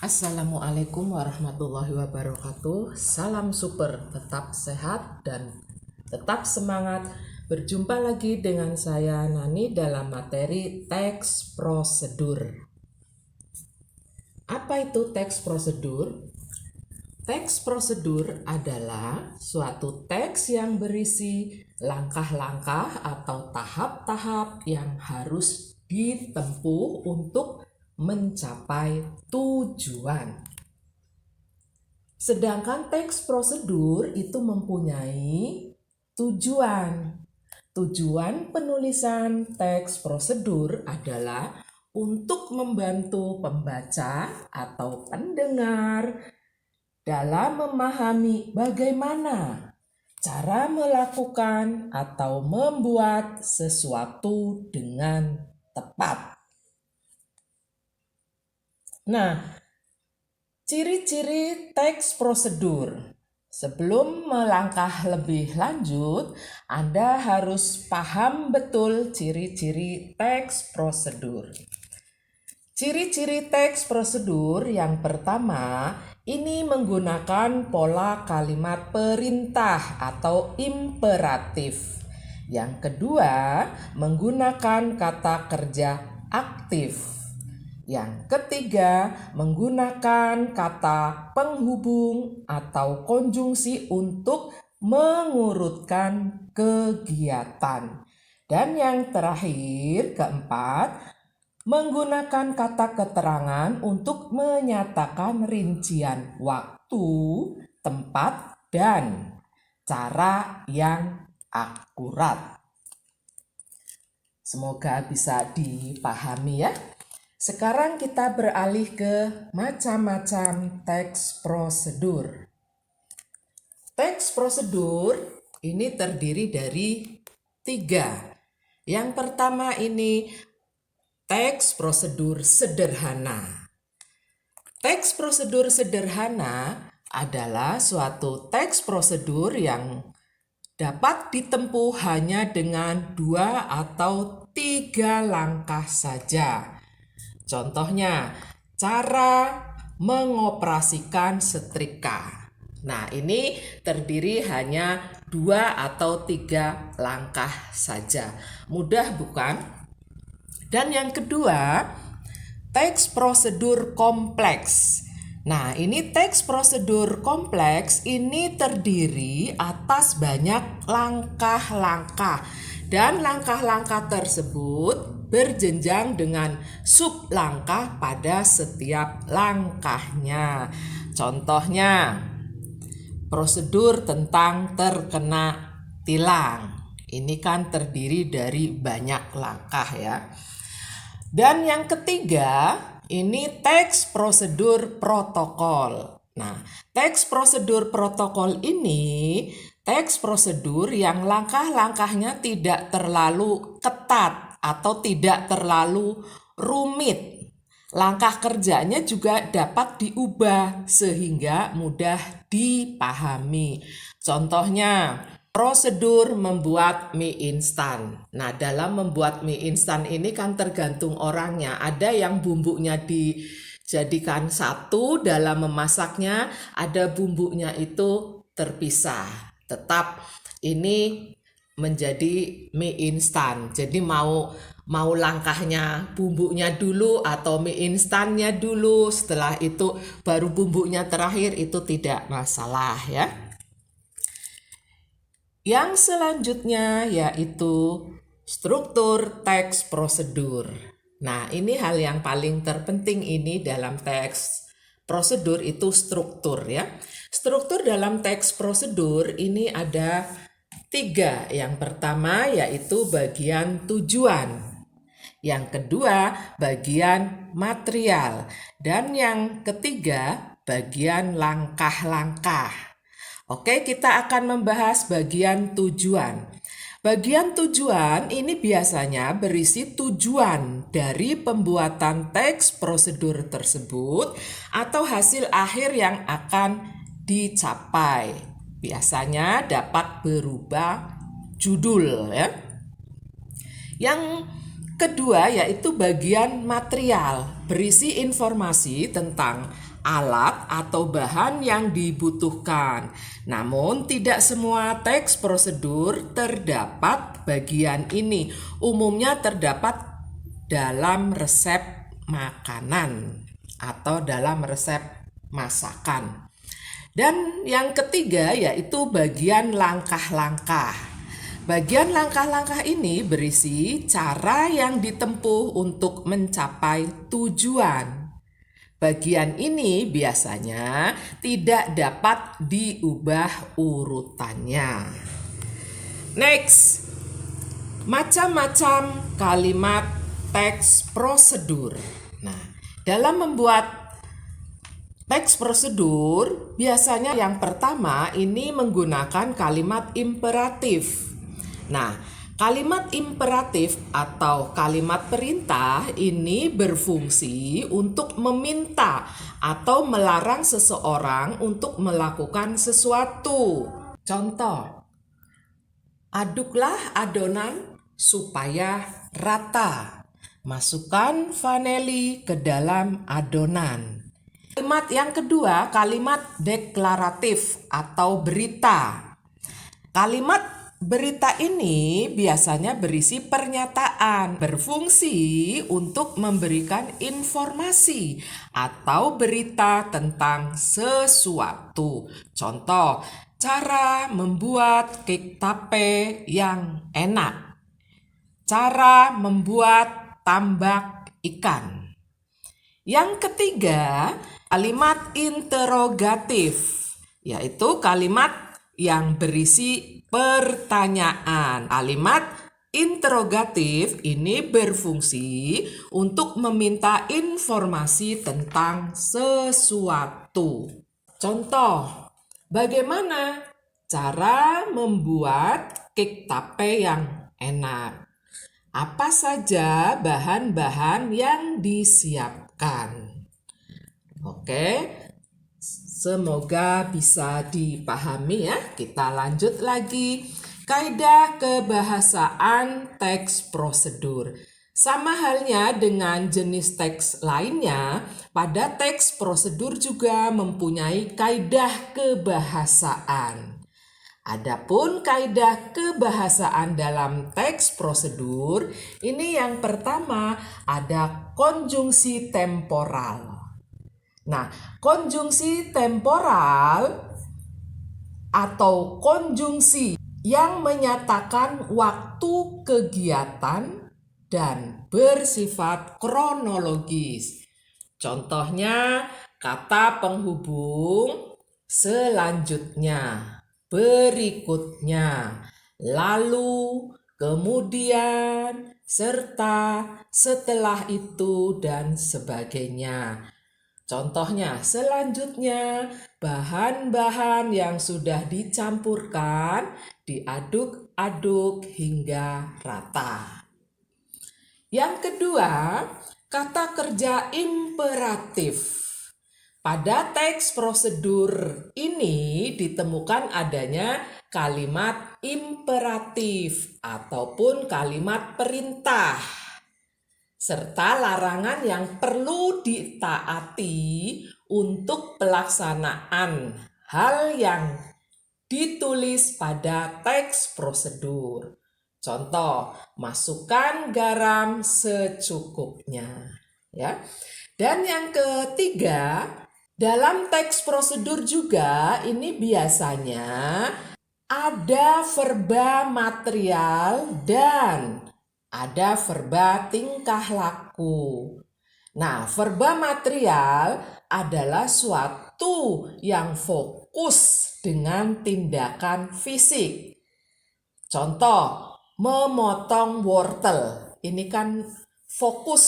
Assalamualaikum warahmatullahi wabarakatuh. Salam super, tetap sehat dan tetap semangat. Berjumpa lagi dengan saya Nani dalam materi teks prosedur. Apa itu teks prosedur? Teks prosedur adalah suatu teks yang berisi langkah-langkah atau tahap-tahap yang harus ditempuh untuk mencapai tujuan. Sedangkan teks prosedur itu mempunyai tujuan. Tujuan penulisan teks prosedur adalah untuk membantu pembaca atau pendengar dalam memahami bagaimana cara melakukan atau membuat sesuatu dengan tepat. Nah, ciri-ciri teks prosedur. Sebelum melangkah lebih lanjut, Anda harus paham betul ciri-ciri teks prosedur. Ciri-ciri teks prosedur yang pertama, ini menggunakan pola kalimat perintah atau imperatif. Yang kedua, menggunakan kata kerja aktif. Yang ketiga, menggunakan kata penghubung atau konjungsi untuk mengurutkan kegiatan. Dan yang terakhir, keempat, menggunakan kata keterangan untuk menyatakan rincian waktu, tempat, dan cara yang akurat. Semoga bisa dipahami ya. Sekarang kita beralih ke macam-macam teks prosedur. Teks prosedur ini terdiri dari 3. Yang pertama ini teks prosedur sederhana. Teks prosedur sederhana adalah suatu teks prosedur yang dapat ditempuh hanya dengan 2 atau 3 langkah saja. Contohnya, cara mengoperasikan setrika. Nah, ini terdiri hanya 2 atau 3 langkah saja. Mudah bukan? Dan yang kedua, teks prosedur kompleks. Nah, ini teks prosedur kompleks ini terdiri atas banyak langkah-langkah. Dan langkah-langkah tersebut berjenjang dengan sub langkah pada setiap langkahnya. Contohnya, prosedur tentang terkena tilang. Ini kan terdiri dari banyak langkah ya. Dan yang ketiga, ini teks prosedur protokol. Nah, teks prosedur protokol ini teks prosedur yang langkah-langkahnya tidak terlalu ketat atau tidak terlalu rumit. Langkah kerjanya juga dapat diubah sehingga mudah dipahami. Contohnya, prosedur membuat mie instan. Nah, dalam membuat mie instan ini kan tergantung orangnya. Ada yang bumbunya dijadikan satu dalam memasaknya, ada bumbunya itu terpisah. Tetap ini menjadi mie instan. Jadi mau langkahnya bumbunya dulu atau mie instannya dulu, setelah itu baru bumbunya terakhir, itu tidak masalah ya. Yang selanjutnya yaitu struktur teks prosedur. Nah, ini hal yang paling terpenting ini dalam teks prosedur itu struktur ya. Struktur dalam teks prosedur ini ada 3. Yang pertama yaitu bagian tujuan. Yang kedua bagian material. Dan yang ketiga bagian langkah-langkah. Oke, kita akan membahas bagian tujuan. Bagian tujuan ini biasanya berisi tujuan dari pembuatan teks prosedur tersebut atau hasil akhir yang akan dicapai. Biasanya dapat berupa judul ya. Yang kedua yaitu bagian material, berisi informasi tentang alat atau bahan yang dibutuhkan. Namun tidak semua teks prosedur terdapat bagian ini. Umumnya terdapat dalam resep makanan atau dalam resep masakan. Dan yang ketiga yaitu bagian langkah-langkah. Bagian langkah-langkah ini berisi cara yang ditempuh untuk mencapai tujuan. Bagian ini biasanya tidak dapat diubah urutannya. Next, macam-macam kalimat teks prosedur. Nah, dalam membuat teks prosedur biasanya yang pertama ini menggunakan kalimat imperatif. Nah, kalimat imperatif atau kalimat perintah ini berfungsi untuk meminta atau melarang seseorang untuk melakukan sesuatu. Contoh, aduklah adonan supaya rata. Masukkan vanili ke dalam adonan. Kalimat yang kedua, kalimat deklaratif atau berita. Kalimat berita ini biasanya berisi pernyataan, berfungsi untuk memberikan informasi atau berita tentang sesuatu. Contoh, cara membuat cake tape yang enak. Cara membuat tambak ikan. Yang ketiga, kalimat interrogatif, yaitu kalimat yang berisi pertanyaan. Kalimat interrogatif ini berfungsi untuk meminta informasi tentang sesuatu. Contoh, bagaimana cara membuat cake tape yang enak? Apa saja bahan-bahan yang disiapkan? Oke, semoga bisa dipahami ya. Kita lanjut lagi. Kaidah kebahasaan teks prosedur. Sama halnya dengan jenis teks lainnya, pada teks prosedur juga mempunyai kaidah kebahasaan. Adapun kaidah kebahasaan dalam teks prosedur, ini yang pertama ada konjungsi temporal. Nah, konjungsi temporal atau konjungsi yang menyatakan waktu kegiatan dan bersifat kronologis. Contohnya, kata penghubung selanjutnya, berikutnya, lalu, kemudian, serta, setelah itu, dan sebagainya. Contohnya, selanjutnya, bahan-bahan yang sudah dicampurkan diaduk-aduk hingga rata. Yang kedua, kata kerja imperatif. Pada teks prosedur ini ditemukan adanya kalimat imperatif ataupun kalimat perintah, serta larangan yang perlu ditaati untuk pelaksanaan hal yang ditulis pada teks prosedur. Contoh, masukkan garam secukupnya, ya. Dan yang ketiga, dalam teks prosedur juga ini biasanya ada verba material dan ada verba tingkah laku. Nah, verba material adalah suatu yang fokus dengan tindakan fisik. Contoh, memotong wortel. Ini kan fokus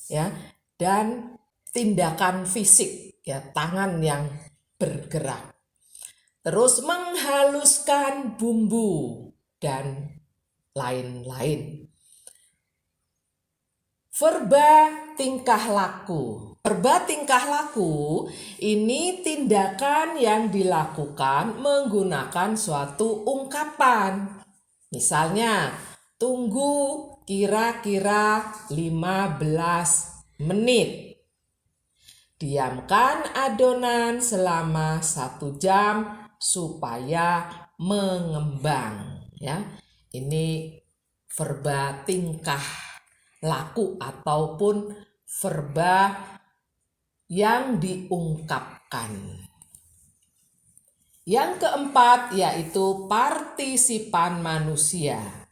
ya dan tindakan fisik ya, tangan yang bergerak. Terus menghaluskan bumbu dan lain-lain. Verba tingkah laku. Verba tingkah laku ini tindakan yang dilakukan menggunakan suatu ungkapan. Misalnya, tunggu kira-kira 15 menit. Diamkan adonan selama 1 jam supaya mengembang. Ya, ini verba tingkah laku ataupun verba yang diungkapkan. Yang keempat yaitu partisipan manusia.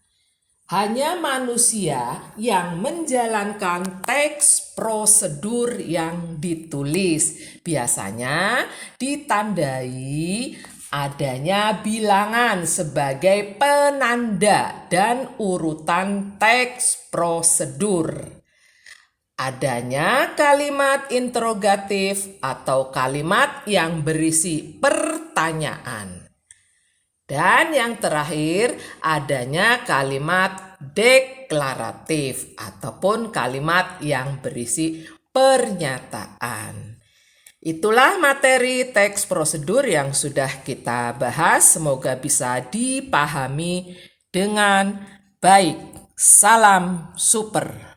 Hanya manusia yang menjalankan teks prosedur yang ditulis. Biasanya ditandai adanya bilangan sebagai penanda dan urutan teks prosedur. Adanya kalimat interrogatif atau kalimat yang berisi pertanyaan. Dan yang terakhir, adanya kalimat deklaratif ataupun kalimat yang berisi pernyataan. Itulah materi teks prosedur yang sudah kita bahas. Semoga bisa dipahami dengan baik. Salam super.